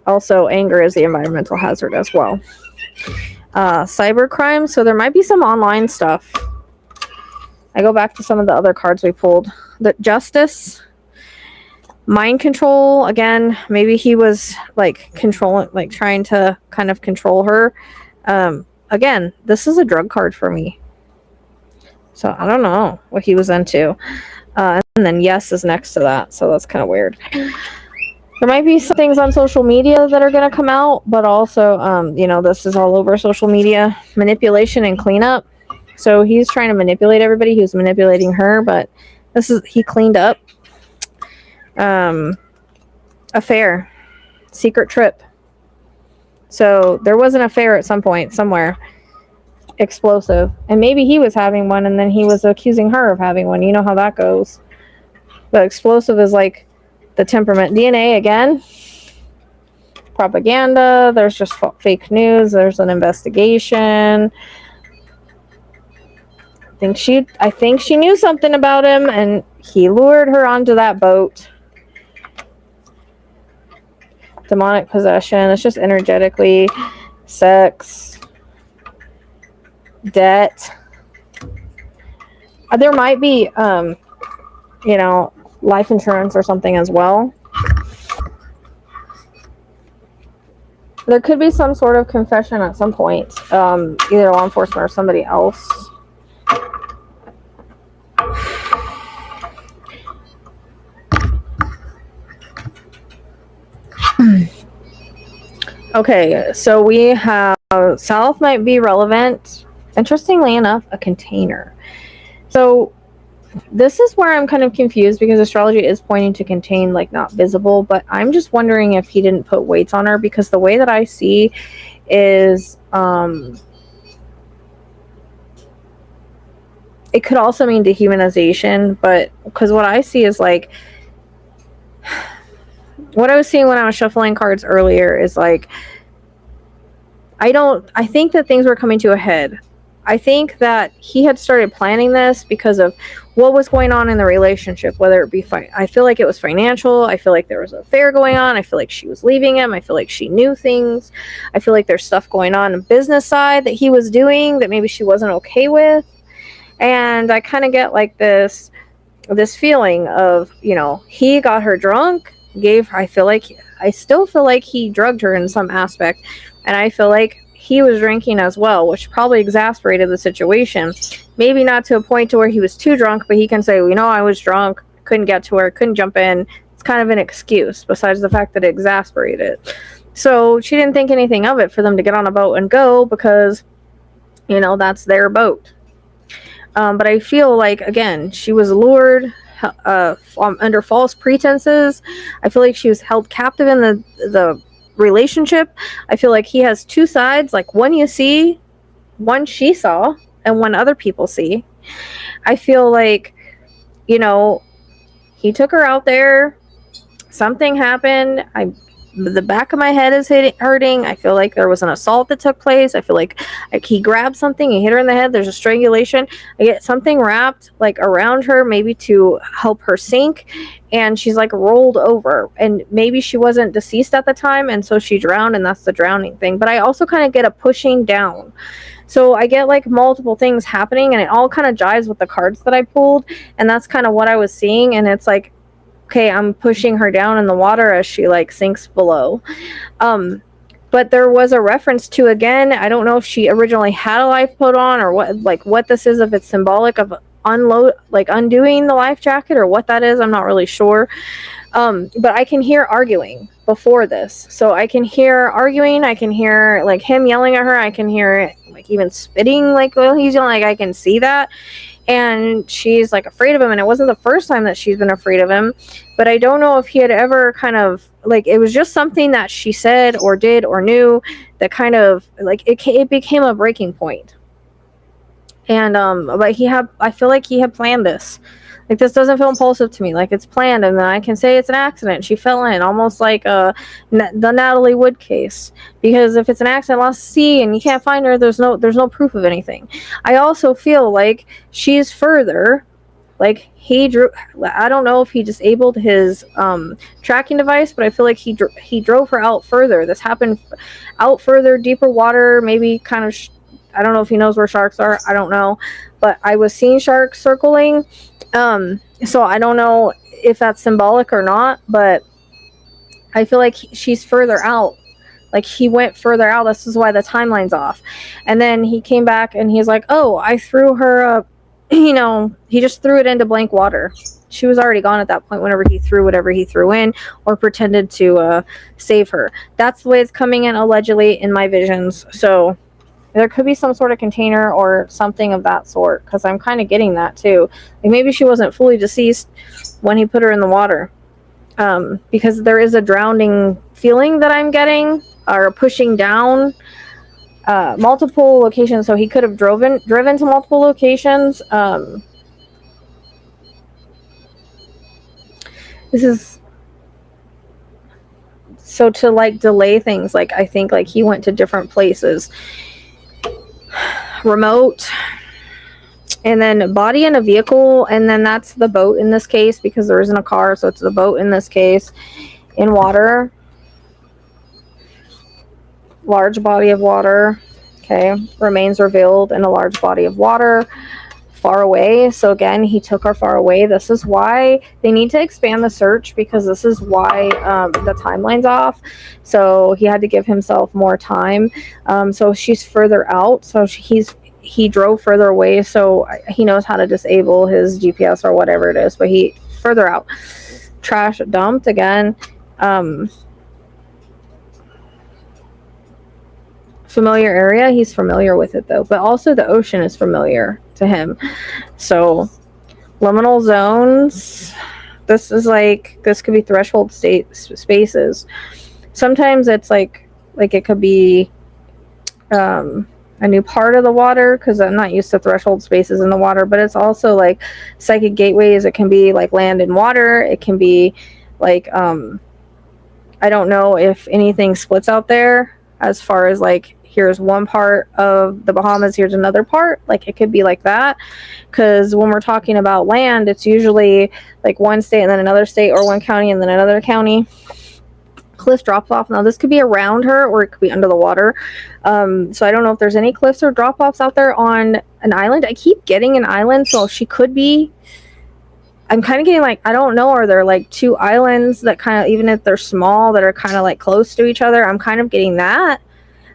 Also, anger is the environmental hazard as well. Cybercrime. So there might be some online stuff. I go back to some of the other cards we pulled. The justice, mind control. Again, maybe he was like controlling, like trying to kind of control her. Again, this is a drug card for me. So I don't know what he was into. And then yes is next to that. So that's kind of weird. There might be some things on social media that are going to come out, but also, you know, this is all over social media. Manipulation and cleanup. So he's trying to manipulate everybody. He was manipulating her, but this is, he cleaned up. Affair. Secret trip. So there was an affair at some point, somewhere. Explosive. And maybe he was having one, and then he was accusing her of having one. You know how that goes. But explosive is like the temperament. DNA again. Propaganda. There's just fake news. There's an investigation. I think she knew something about him, and he lured her onto that boat. demonic possession. It's just energetically, sex, debt. There might be, life insurance or something as well. There could be some sort of confession at some point, either law enforcement or somebody else. Okay, so we have South might be relevant. Interestingly enough, a container. So this is where I'm kind of confused because astrology is pointing to contain, like not visible, but I'm just wondering if he didn't put weights on her, because the way that I see is it could also mean dehumanization, but because what I see is like what I was seeing when I was shuffling cards earlier is like I think that things were coming to a head. I think that he had started planning this because of what was going on in the relationship, whether it be I feel like it was financial. I feel like there was an affair going on. I feel like she was leaving him. I feel like she knew things. I feel like there's stuff going on business side that he was doing that maybe she wasn't okay with. And I kind of get like this feeling of, he got her drunk, I still feel like he drugged her in some aspect. And I feel like he was drinking as well, which probably exasperated the situation. Maybe not to a point to where he was too drunk, but he can say, I was drunk, couldn't get to her, couldn't jump in. It's kind of an excuse, besides the fact that it exasperated it. So she didn't think anything of it for them to get on a boat and go because, that's their boat. But I feel like, again, she was lured under false pretenses. I feel like she was held captive in the relationship. I feel like he has two sides, like one you see, one she saw, and one other people see. I feel like, he took her out there. Something happened. The back of my head is hurting. I feel like there was an assault that took place. I feel like he grabbed something, he hit her in the head. There's a strangulation. I get something wrapped like around her, maybe to help her sink, and she's like rolled over. And maybe she wasn't deceased at the time, and so she drowned, and that's the drowning thing. But I also kind of get a pushing down. So I get like multiple things happening, and it all kind of jives with the cards that I pulled, and that's kind of what I was seeing. And it's like, okay, I'm pushing her down in the water as she like sinks below. But there was a reference to, again, I don't know if she originally had a life put on or what this is, if it's symbolic of undoing the life jacket or what that is. I'm not really sure. But I can hear arguing before this. So I can hear arguing. I can hear like him yelling at her. I can hear like even spitting like while he's yelling. Like I can see that. And she's like afraid of him, and it wasn't the first time that she's been afraid of him, but I don't know if he had ever kind of like, it was just something that she said or did or knew that kind of like it became a breaking point. And but I feel like he had planned this. Like, this doesn't feel impulsive to me. Like, it's planned, and then I can say it's an accident. She fell in, almost like the Natalie Wood case. Because if it's an accident, lost at sea, and you can't find her, there's no proof of anything. I also feel like she's further. Like, I don't know if he disabled his tracking device, but I feel like he drove her out further. This happened out further, deeper water, maybe kind of. I don't know if he knows where sharks are. I don't know, but I was seeing sharks circling. So I don't know if that's symbolic or not, but I feel like she's further out. Like, he went further out. This is why the timeline's off. And then he came back and he's like, oh, I threw her, he just threw it into blank water. She was already gone at that point whenever he threw whatever he threw in or pretended to save her. That's the way it's coming in, allegedly, in my visions. So there could be some sort of container or something of that sort, because I'm kind of getting that too. Like, maybe she wasn't fully deceased when he put her in the water, because there is a drowning feeling that I'm getting, or pushing down multiple locations. So he could have driven to multiple locations. This is so to like delay things. Like, I think like he went to different places. Remote, and then body in a vehicle, and then that's the boat in this case, because there isn't a car, so it's the boat in this case, in water. large body of water. Okay, remains revealed in a large body of water, far away. So again, he took her far away. This is why they need to expand the search, because this is why the timeline's off. So he had to give himself more time. So she's further out. So he drove further away. So he knows how to disable his GPS or whatever it is. But he further out. Trash dumped again. Familiar area, he's familiar with it though, but also the ocean is familiar to him. So liminal zones, this is like, this could be threshold spaces. Sometimes it's like it could be a new part of the water, because I'm not used to threshold spaces in the water, but it's also like psychic gateways. It can be like land and water. It can be like I don't know if anything splits out there as far as like, here's one part of the Bahamas, here's another part. Like it could be like that, because when we're talking about land, it's usually like one state and then another state, or one county and then another county. Cliff drops off. Now this could be around her, or it could be under the water. So I don't know if there's any cliffs or drop offs out there on an island. I keep getting an island, so she could be. I'm kind of getting like, I don't know, are there like two islands that kind of, even if they're small, that are kind of like close to each other? I'm kind of getting that.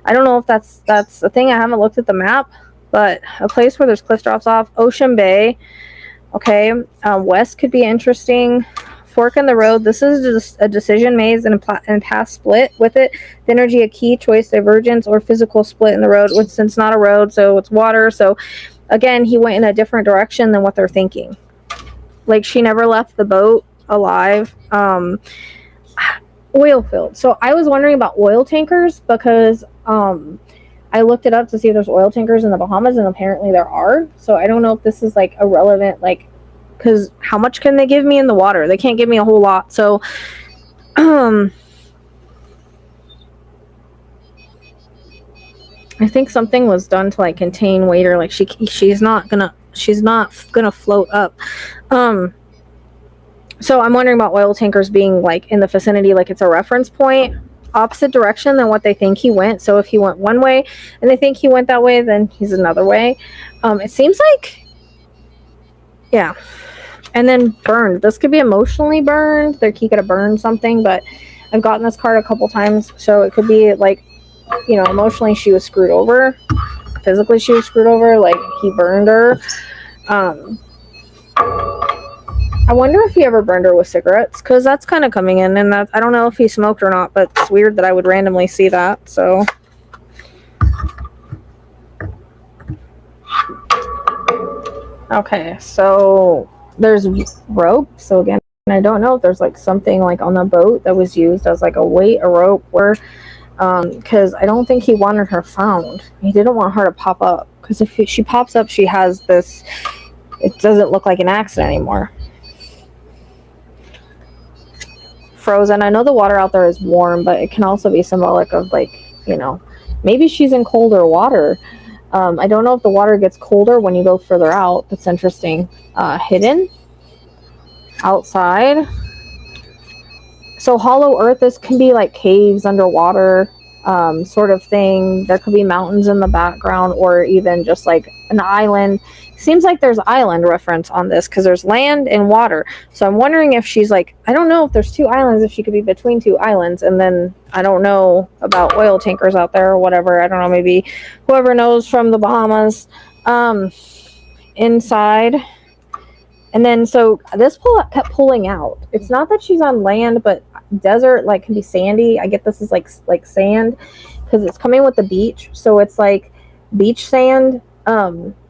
I don't know if that's the thing. I haven't looked at the map, but a place where there's cliff drops off. Ocean Bay. Okay. West could be interesting. Fork in the road. This is just a decision made and a path split with it. The energy, a key choice, divergence, or physical split in the road. Since it's not a road, so it's water. So again, he went in a different direction than what they're thinking. Like she never left the boat alive. Oil field. So I was wondering about oil tankers, because I looked it up to see if there's oil tankers in the Bahamas, and apparently there are. So I don't know if this is like irrelevant, like, because how much can they give me in the water? They can't give me a whole lot. So I think something was done to like contain weight, or like she's not gonna float up. So I'm wondering about oil tankers being like in the vicinity, like it's a reference point, opposite direction than what they think he went. So if he went one way and they think he went that way, then he's another way. It seems like, yeah. And then burned. This could be emotionally burned. He could have burned something, but I've gotten this card a couple times. So it could be like, you know, emotionally she was screwed over. Physically she was screwed over. Like he burned her. I wonder if he ever burned her with cigarettes, because that's kind of coming in, and I don't know if he smoked or not, but it's weird that I would randomly see that. So okay, so there's rope. So again, I don't know if there's like something like on the boat that was used as like a weight, a rope, or because I don't think he wanted her found. He didn't want her to pop up, because if she pops up, she has this, it doesn't look like an accident anymore. Frozen. I know the water out there is warm, but it can also be symbolic of like, you know, maybe she's in colder water. I don't know if the water gets colder when you go further out. That's interesting. Hidden outside. So hollow earth, this can be like caves underwater, sort of thing. There could be mountains in the background, or even just like an island. Seems like there's island reference on this, because there's land and water. So I'm wondering if she's like, I don't know if there's two islands, if she could be between two islands. And then I don't know about oil tankers out there or whatever. I don't know, maybe whoever knows from the Bahamas. Inside. And then so this kept pulling out. It's not that she's on land, but desert, like, can be sandy. I get this is like sand, because it's coming with the beach. So it's like beach sand.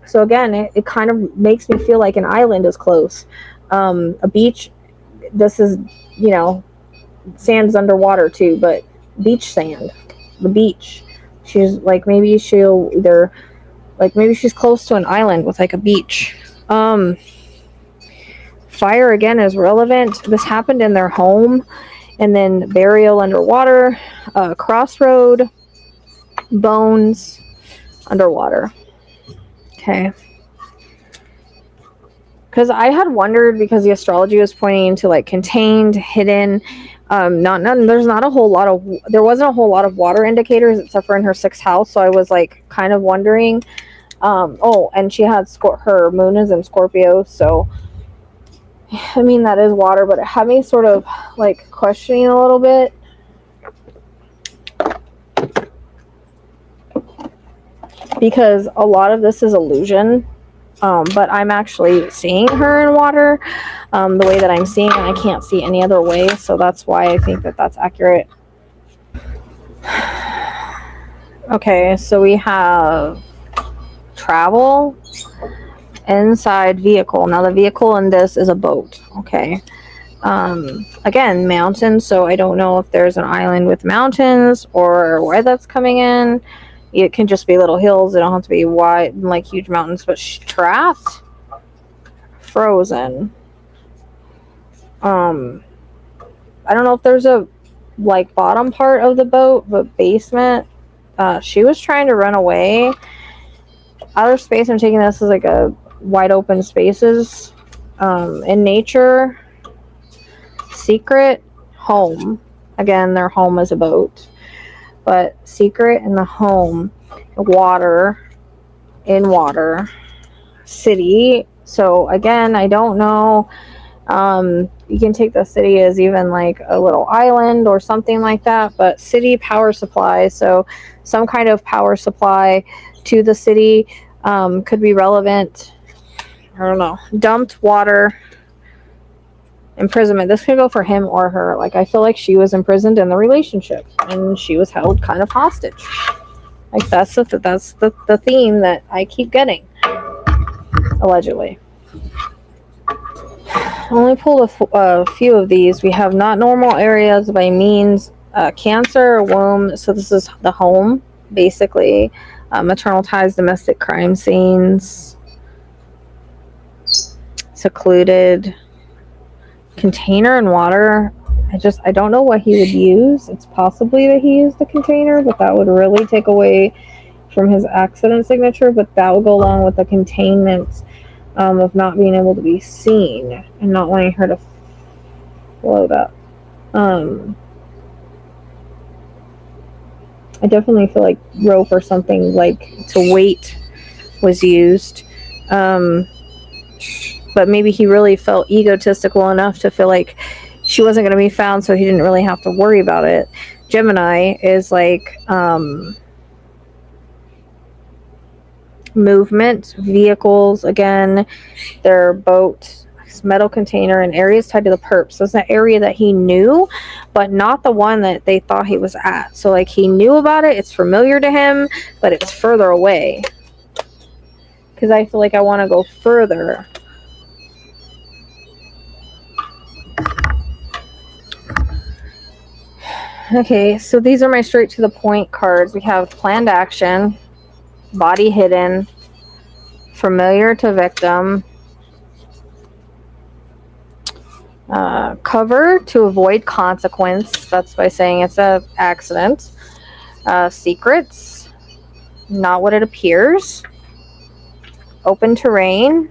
So again, it kind of makes me feel like an island is close. A beach, this is, you know, sand's underwater too, but beach sand, the beach. She's like, maybe she'll either, like, maybe she's close to an island with like a beach. Fire again is relevant. This happened in their home. And then burial underwater, crossroad, bones, underwater. Okay. because I had wondered, because the astrology was pointing to like contained, hidden. There's not a whole lot of, there wasn't a whole lot of water indicators except for in her 6th house. So I was like kind of wondering. Oh, and she had her moon is in Scorpio, so I mean that is water, but it had me sort of like questioning a little bit. Because a lot of this is illusion. But I'm actually seeing her in water the way that I'm seeing, and I can't see any other way, so that's why I think that that's accurate. Okay, so we have travel, inside vehicle. Now the vehicle in this is a boat. Okay. Again, mountains, so I don't know if there's an island with mountains or where that's coming in. It can just be little hills. They don't have to be wide, like huge mountains. But trapped, frozen. I don't know if there's a like bottom part of the boat, but basement. She was trying to run away. Outer space. I'm taking this as like a wide open spaces. In nature. Secret, home. Again, their home is a boat. But secret in the home, water, in water, city. So again, I don't know. You can take the city as even like a little island or something like that. But city, power supply. So some kind of power supply to the city could be relevant. I don't know. Dumped water. Imprisonment. This could go for him or her. Like, I feel like she was imprisoned in the relationship and she was held kind of hostage. Like, that's the theme that I keep getting. Allegedly. I only pulled a few of these. We have not normal areas by means cancer, womb. So this is the home, basically. Maternal ties, domestic crime scenes. Secluded. Container and water. I don't know what he would use. It's possibly that he used the container, but that would really take away from his accident signature, but that would go along with the containment of not being able to be seen and not wanting her to float up. I definitely feel like rope or something like to weight was used. But maybe he really felt egotistical enough to feel like she wasn't going to be found, so he didn't really have to worry about it. Gemini is like movement, vehicles, again, their boat, metal container, and areas tied to the perp. So it's an area that he knew, but not the one that they thought he was at. So like he knew about it, it's familiar to him, but it's further away. Because I feel like I want to go further. Okay, so these are my straight to the point cards. We have planned action, body hidden, familiar to victim, cover to avoid consequence. That's by saying it's an accident. Secrets, not what it appears. Open terrain.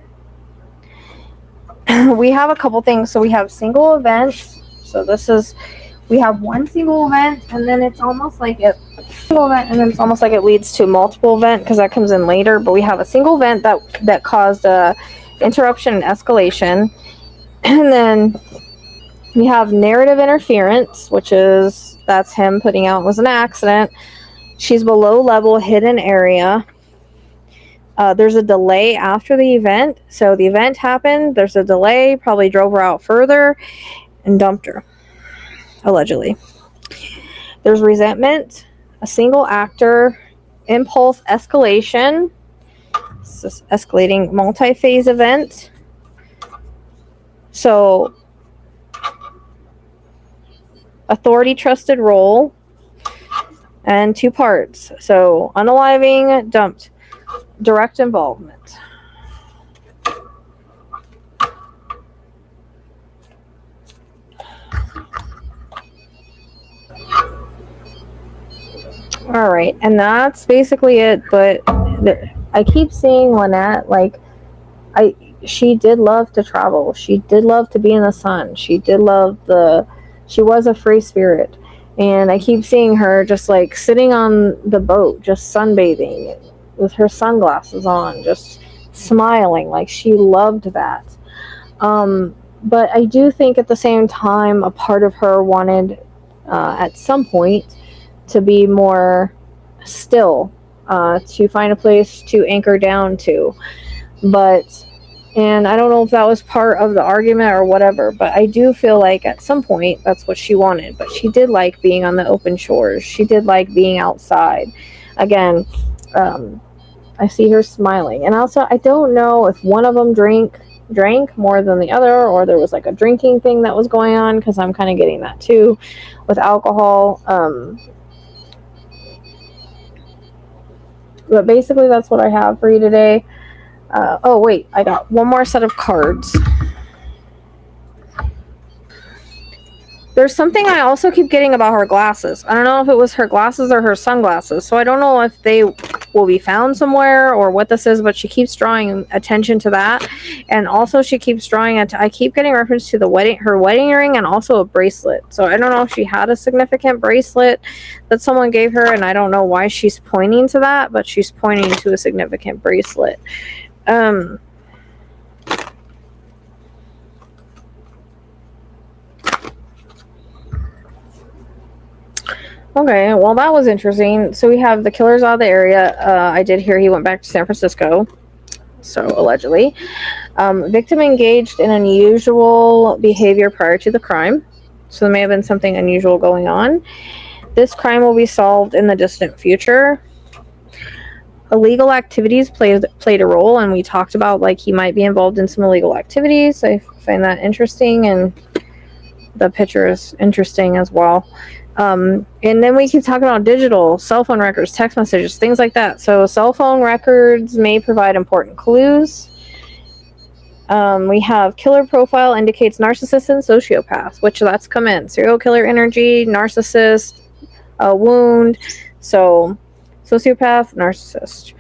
We have a couple things. So we have single events. So this is, we have one single event, and then it's almost like it leads to multiple event because that comes in later. But we have a single event that caused a interruption and escalation, and then we have narrative interference, which is that's him putting out it was an accident. She's below level, hidden area. There's a delay after the event. So the event happened. There's a delay. Probably drove her out further and dumped her. Allegedly. There's resentment, a single actor, impulse escalation, escalating multi-phase event. So, authority trusted role, and 2 parts. So, unaliving, dumped, direct involvement. All right, and that's basically it. But I keep seeing Lynette, like she did love to travel. She did love to be in the sun. She was a free spirit. And I keep seeing her just like sitting on the boat, just sunbathing with her sunglasses on, just smiling, like she loved that. But I do think at the same time, a part of her wanted at some point to be more still, to find a place to anchor down to. And I don't know if that was part of the argument or whatever, but I do feel like at some point that's what she wanted. But she did like being on the open shores. She did like being outside. Again, I see her smiling. And also, I don't know if one of them drank more than the other, or there was like a drinking thing that was going on, because I'm kind of getting that too with alcohol. But basically, that's what I have for you today. Oh, wait, I got one more set of cards. There's something I also keep getting about her glasses. I don't know if it was her glasses or her sunglasses, so I don't know if they will be found somewhere or what this is, but she keeps drawing attention to that. And also she keeps drawing I keep getting reference to her wedding ring and also a bracelet. So I don't know if she had a significant bracelet that someone gave her, and I don't know why she's pointing to that, but she's pointing to a significant bracelet. Okay, well, that was interesting. So we have the killer's out of the area. I did hear he went back to San Francisco, so allegedly. Victim engaged in unusual behavior prior to the crime, so there may have been something unusual going on. This crime will be solved in the distant future. Illegal activities played a role, and we talked about like he might be involved in some illegal activities. I find that interesting, and the picture is interesting as well. And then we keep talking about digital, cell phone records, text messages, things like that. So cell phone records may provide important clues. We have killer profile indicates narcissist and sociopath, which that's come in. Serial killer energy, narcissist, wound. So sociopath, narcissist.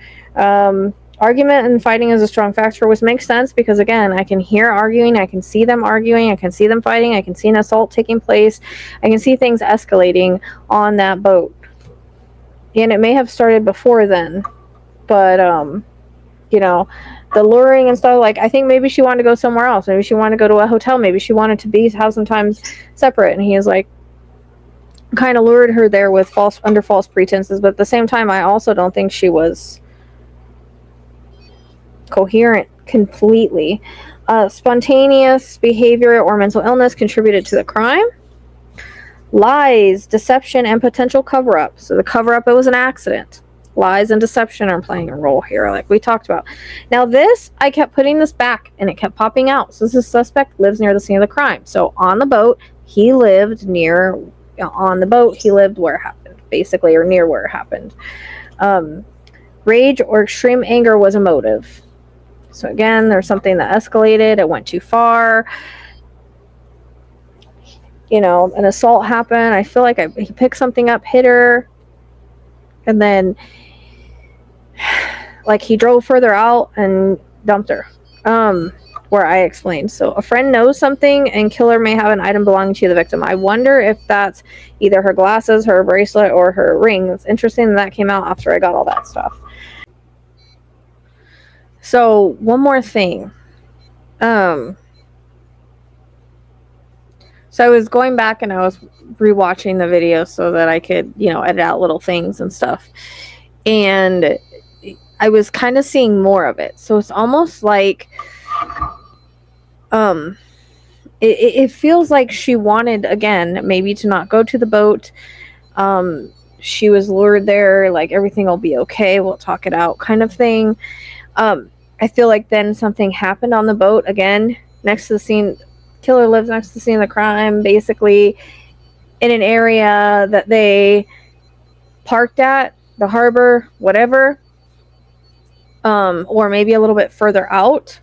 Argument and fighting is a strong factor, which makes sense because, again, I can hear arguing, I can see them arguing, I can see them fighting, I can see an assault taking place, I can see things escalating on that boat. And it may have started before then, but, you know, the luring and stuff, like, I think maybe she wanted to go somewhere else. Maybe she wanted to go to a hotel. Maybe she wanted to have some time separate. And he is like, kind of lured her there with under false pretenses. But at the same time, I also don't think she was coherent completely. Spontaneous behavior or mental illness contributed to the crime. Lies, deception, and potential cover-up. So the cover-up, it was an accident. Lies and deception are playing a role here, like we talked about. Now this, I kept putting this back, and it kept popping out. So this suspect lives near the scene of the crime. So on the boat, he lived where it happened, basically, or near where it happened. Rage or extreme anger was a motive. So again, there's something that escalated. It went too far. You know, an assault happened. I feel like he picked something up, hit her, and then like he drove further out and dumped her. Where I explained. So a friend knows something, and killer may have an item belonging to the victim. I wonder if that's either her glasses, her bracelet, or her ring. It's interesting that came out after I got all that stuff. So one more thing. So I was going back and I was rewatching the video so that I could, edit out little things and stuff. And I was kind of seeing more of it. So it's almost like it feels like she wanted, again, maybe to not go to the boat. She was lured there, like everything will be okay, we'll talk it out kind of thing. I feel like then something happened on the boat, again, next to the scene. Killer lives next to the scene of the crime, basically in an area that they parked at, the harbor, whatever, or maybe a little bit further out,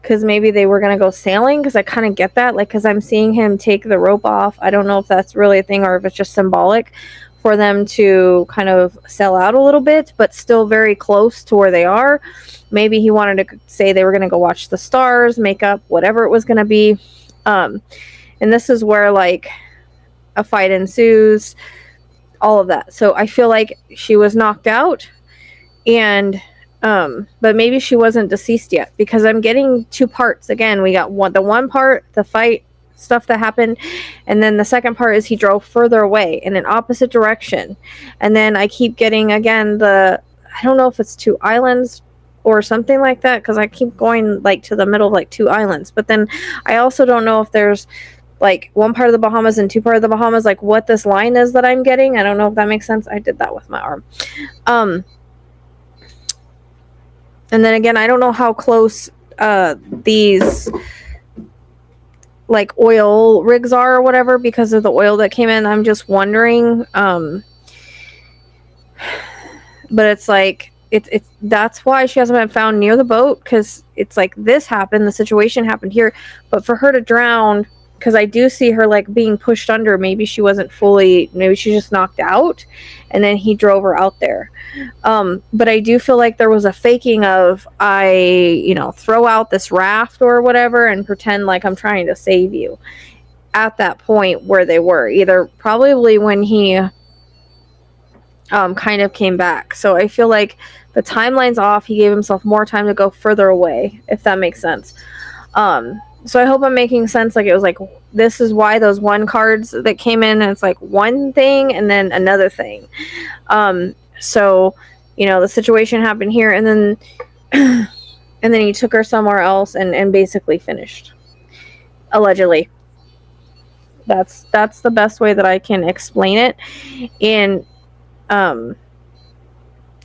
because maybe they were going to go sailing, because I kind of get that, like, because I'm seeing him take the rope off. I don't know if that's really a thing or if it's just symbolic, for them to kind of sell out a little bit, but still very close to where they are. Maybe he wanted to say they were going to go watch the stars, make up, whatever it was going to be. And this is where like a fight ensues, all of that. So I feel like she was knocked out, and but maybe she wasn't deceased yet, because I'm getting two parts. Again, we got the one part, the fight stuff that happened, and then the second part is he drove further away in an opposite direction. And then I keep getting again I don't know if it's two islands or something like that, because I keep going like to the middle of like two islands, but then I also don't know if there's like one part of the Bahamas and two part of the Bahamas, like what this line is that I'm getting. I don't know if that makes sense. I did that with my arm. And then again, I don't know how close these like oil rigs are or whatever, because of the oil that came in. I'm just wondering. But it's like it's that's why she hasn't been found near the boat, because it's like this happened, the situation happened here, but for her to drown, because I do see her like being pushed under. Maybe she wasn't fully, maybe she just knocked out and then he drove her out there. But I do feel like there was a faking of, throw out this raft or whatever and pretend like I'm trying to save you at that point where they were, either probably when he kind of came back. So I feel like the timeline's off. He gave himself more time to go further away, if that makes sense. So I hope I'm making sense. Like, it was like, this is why those one cards that came in, and it's like one thing and then another thing. So, the situation happened here, and then and then he took her somewhere else and basically finished. Allegedly. That's the best way that I can explain it. And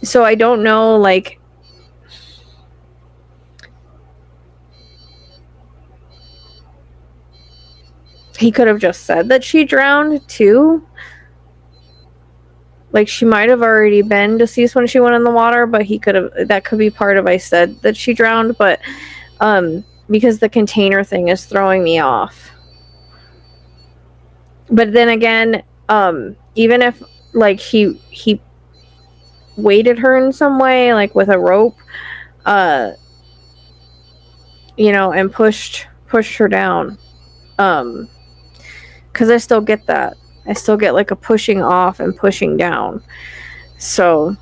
so I don't know, like, he could have just said that she drowned too. Like, she might have already been deceased when she went in the water, but that could be part of, I said that she drowned, but because the container thing is throwing me off. But then again, even if like he weighted her in some way, like with a rope, and pushed her down, because I still get that. I still get like a pushing off and pushing down. So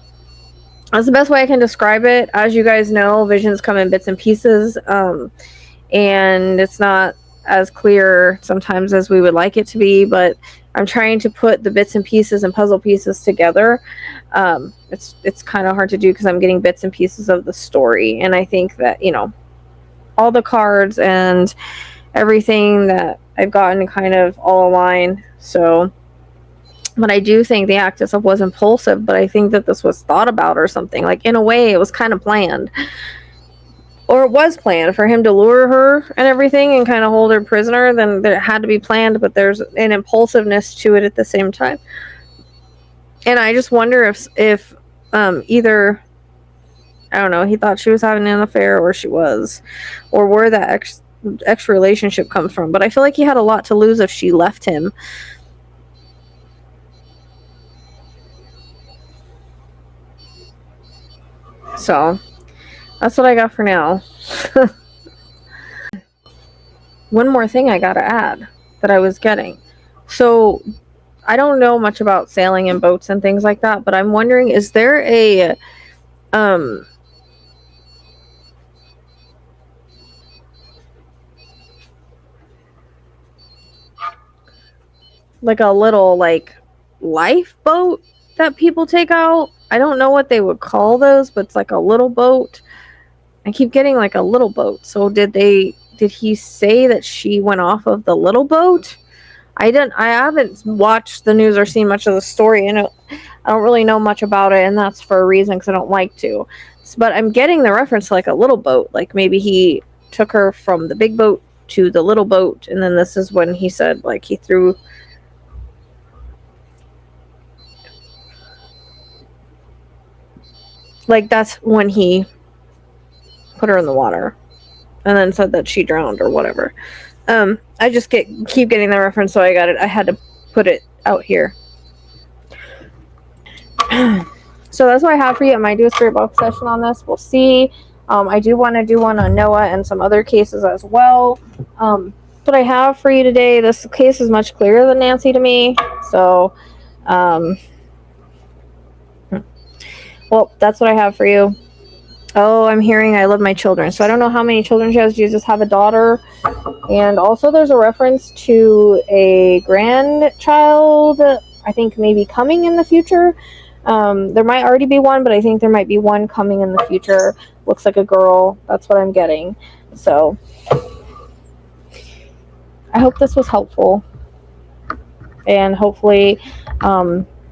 that's the best way I can describe it. As you guys know, visions come in bits and pieces, and it's not as clear sometimes as we would like it to be, but I'm trying to put the bits and pieces and puzzle pieces together. It's kind of hard to do because I'm getting bits and pieces of the story, and I think that all the cards and everything that I've gotten kind of all align. So, but I do think the act itself was impulsive, but I think that this was thought about or something. Like, in a way, it was kind of planned. Or it was planned for him to lure her and everything and kind of hold her prisoner. Then it had to be planned, but there's an impulsiveness to it at the same time. And I just wonder if either, I don't know, he thought she was having an affair, or she was, or where that ex relationship comes from. But I feel like he had a lot to lose if she left him. So that's what I got for now. One more thing I gotta add that I was getting. So I don't know much about sailing and boats and things like that, but I'm wondering, is there a like a little like lifeboat that people take out? I don't know what they would call those, but it's like a little boat. I keep getting like a little boat. So did he say that she went off of the little boat? I haven't watched the news or seen much of the story, and I don't really know much about it, and that's for a reason, because I don't like to. But I'm getting the reference to like a little boat, like maybe he took her from the big boat to the little boat, and then this is when he said like he threw, like that's when he put her in the water and then said that she drowned or whatever. I just keep getting the reference, so I got it. I had to put it out here. So that's what I have for you. I might do a spirit box session on this. We'll see. I do want to do one on Noah and some other cases as well. What I have for you today, this case is much clearer than Nancy to me. So, well, that's what I have for you. Oh, I'm hearing I love my children. So I don't know how many children she has. She just have a daughter. And also there's a reference to a grandchild, I think maybe coming in the future. There might already be one, but I think there might be one coming in the future. Looks like a girl. That's what I'm getting. So I hope this was helpful. And hopefully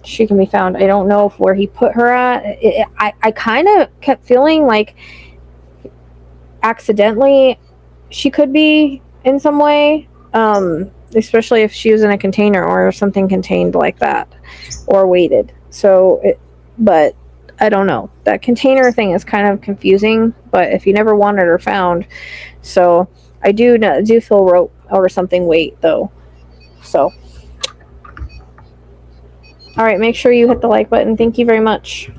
she can be found. I don't know where he put her at. I kind of kept feeling like accidentally she could be in some way, especially if she was in a container or something contained like that or weighted. So but I don't know, that container thing is kind of confusing, but if you never wanted her found, so I do feel rope or something weight though. So all right, make sure you hit the like button. Thank you very much.